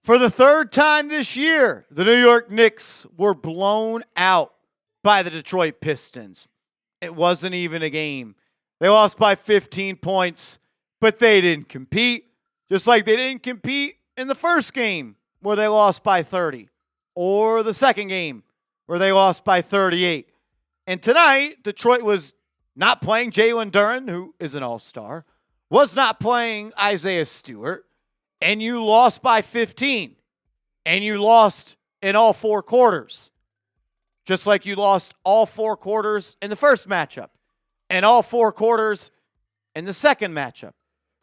For the third time this year, the New York Knicks were blown out by the Detroit Pistons. It wasn't even a game. They lost by 15 points, but they didn't compete, just like they didn't compete in the first game where they lost by 30, or the second game where they lost by 38. And tonight, Detroit was not playing Jalen Brunson, who is an all-star, was not playing Isaiah Stewart, and you lost by 15. And you lost in all four quarters. Just like you lost all four quarters in the first matchup and all four quarters in the second matchup.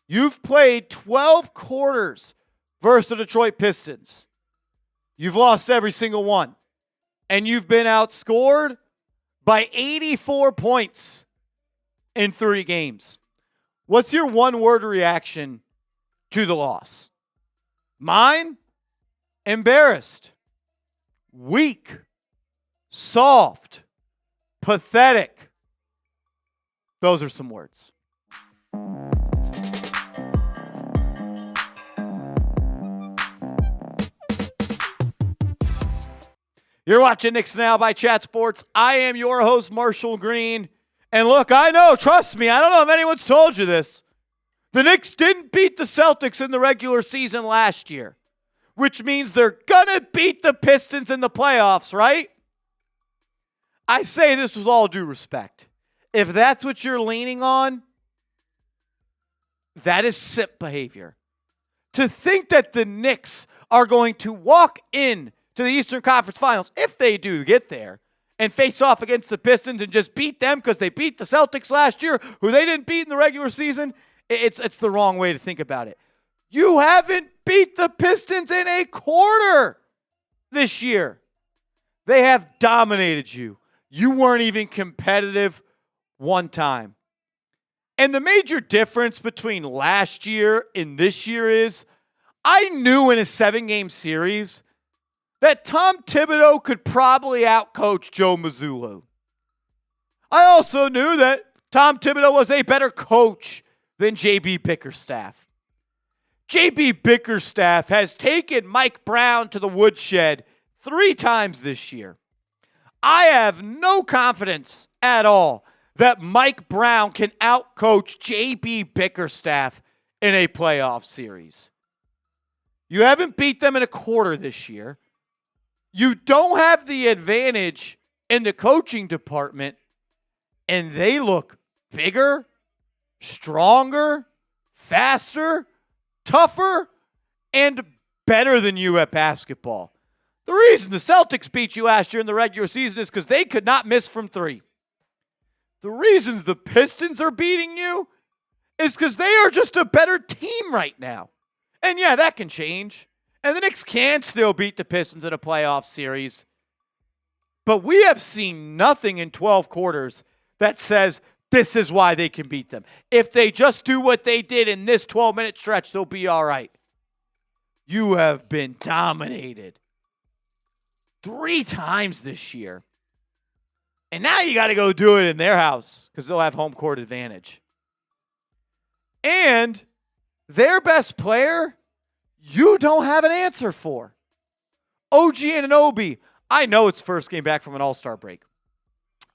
You've played 12 quarters versus the Detroit Pistons. You've lost every single one. And you've been outscored by 84 points in 3 games. What's your one-word reaction to the loss? Mine? Embarrassed. Weak. Soft. Pathetic. Those are some words. You're watching Knicks Now by Chat Sports. I am your host, Marshall Green. And look, I know, trust me, I don't know if anyone's told you this. The Knicks didn't beat the Celtics in the regular season last year, which means they're going to beat the Pistons in the playoffs, right? I say this with all due respect. If that's what you're leaning on, that is simp behavior. To think that the Knicks are going to walk in to the Eastern Conference Finals, if they do get there, and face off against the Pistons and just beat them because they beat the Celtics last year, who they didn't beat in the regular season, it's the wrong way to think about it. You haven't beat the Pistons in a quarter this year. They have dominated you. You weren't even competitive one time. And the major difference between last year and this year is I knew in a 7-game series that Tom Thibodeau could probably outcoach Joe Mazzulla. I also knew that Tom Thibodeau was a better coach than J.B. Bickerstaff. J.B. Bickerstaff has taken Mike Brown to the woodshed 3 times this year. I have no confidence at all that Mike Brown can outcoach J.B. Bickerstaff in a playoff series. You haven't beat them in a quarter this year. You don't have the advantage in the coaching department, and they look bigger, stronger, faster, tougher, and better than you at basketball. The reason the Celtics beat you last year in the regular season is because they could not miss from 3. The reasons the Pistons are beating you is because they are just a better team right now. And yeah, that can change. And the Knicks can still beat the Pistons in a playoff series. But we have seen nothing in 12 quarters that says this is why they can beat them. If they just do what they did in this 12-minute stretch, they'll be all right. You have been dominated 3 times this year. And now you got to go do it in their house because they'll have home court advantage. And their best player, you don't have an answer for. OG Anunoby, I know it's first game back from an All-Star break.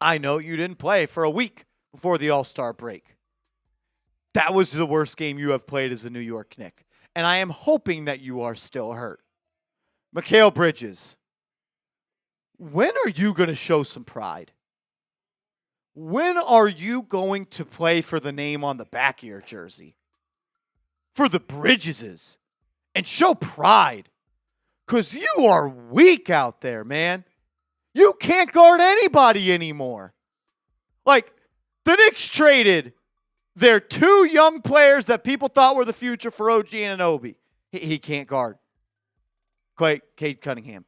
I know you didn't play for a week before the All-Star break. That was the worst game you have played as a New York Knick. And I am hoping that you are still hurt. Mikal Bridges, when are you going to show some pride? When are you going to play for the name on the back of your jersey? For the Bridgeses. And show pride. Because you are weak out there, man. You can't guard anybody anymore. Like, the Knicks traded their 2 young players that people thought were the future for OG Anunoby. He can't guard. Cade Cunningham.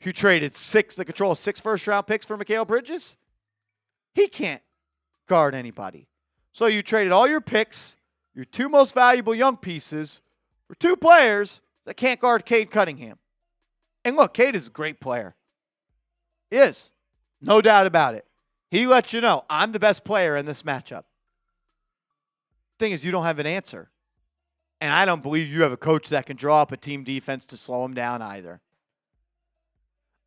You traded the control of 6 first-round picks for Mikal Bridges. He can't guard anybody. So you traded all your picks, your 2 most valuable young pieces, for 2 players that can't guard Cade Cunningham. And look, Cade is a great player. He is. No doubt about it. He lets you know, I'm the best player in this matchup. Thing is, you don't have an answer. And I don't believe you have a coach that can draw up a team defense to slow them down either.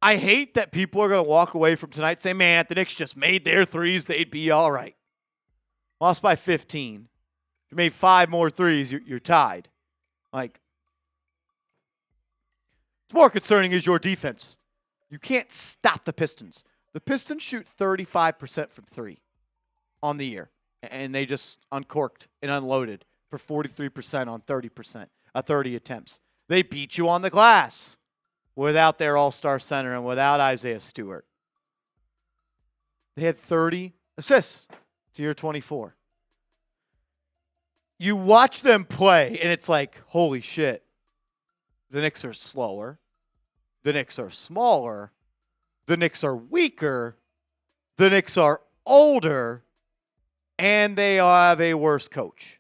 I hate that people are going to walk away from tonight saying, man, if the Knicks just made their threes, they'd be all right. Lost by 15. If you made 5 more threes, you're tied. Like, what's more concerning is your defense. You can't stop the Pistons. The Pistons shoot 35% from 3 on the year. And they just uncorked and unloaded for 43% on 30 attempts. They beat you on the glass without their all-star center and without Isaiah Stewart. They had 30 assists to your 24. You watch them play, and it's like, holy shit. The Knicks are slower. The Knicks are smaller. The Knicks are weaker. The Knicks are older. And they have a worse coach.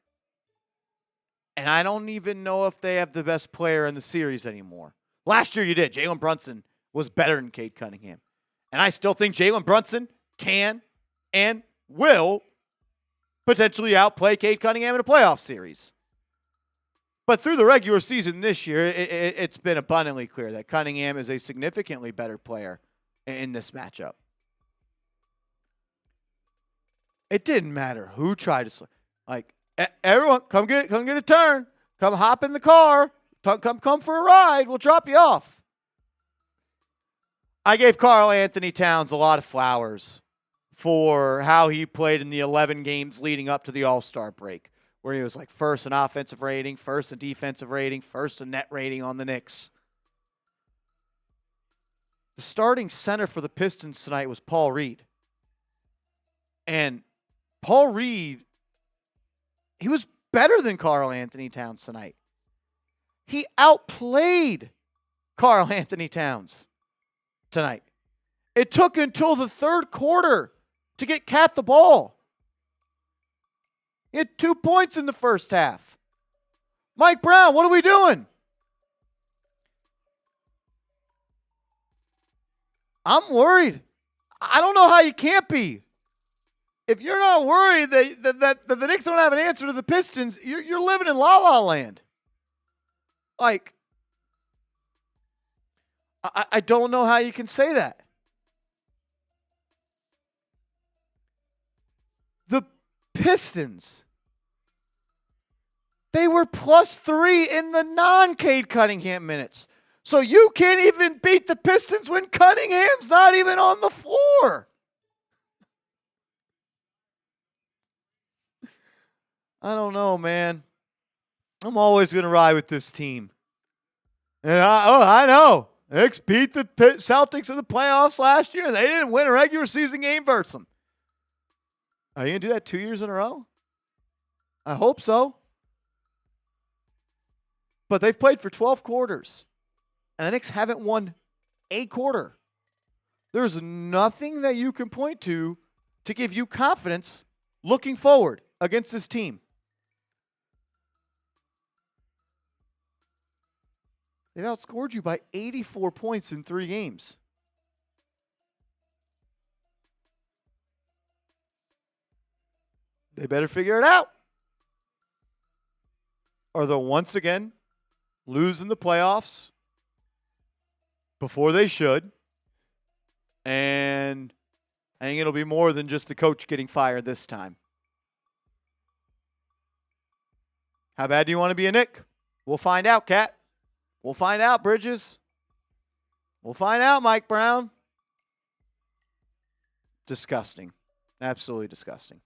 And I don't even know if they have the best player in the series anymore. Last year you did. Jalen Brunson was better than Cade Cunningham. And I still think Jalen Brunson can and will potentially outplay Cade Cunningham in a playoff series. But through the regular season this year, it's been abundantly clear that Cunningham is a significantly better player in this matchup. It didn't matter who tried to, like, everyone, come get a turn. Come hop in the car. Come for a ride. We'll drop you off. I gave Karl Anthony Towns a lot of flowers for how he played in the 11 games leading up to the All-Star break, where he was like first in offensive rating, first in defensive rating, first in net rating on the Knicks. The starting center for the Pistons tonight was Paul Reed. And Paul Reed, he was better than Karl Anthony Towns tonight. He outplayed Karl Anthony Towns tonight. It took until the third quarter to get Cat the ball. He had 2 points in the first half. Mike Brown, what are we doing? I'm worried. I don't know how you can't be. If you're not worried that the Knicks don't have an answer to the Pistons, you're living in La La Land. Like, I don't know how you can say that. The Pistons, they were +3 in the non-Cade Cunningham minutes. So you can't even beat the Pistons when Cunningham's not even on the floor. I don't know, man. I'm always going to ride with this team. And I know. Knicks beat the Celtics in the playoffs last year, and they didn't win a regular season game versus them. Are you going to do that 2 years in a row? I hope so. But they've played for 12 quarters, and the Knicks haven't won a quarter. There's nothing that you can point to give you confidence looking forward against this team. They've outscored you by 84 points in 3 games. They better figure it out, or they'll once again lose in the playoffs before they should. And I think it'll be more than just the coach getting fired this time. How bad do you want to be a Knick? We'll find out, Cat. We'll find out, Bridges. We'll find out, Mike Brown. Disgusting. Absolutely disgusting.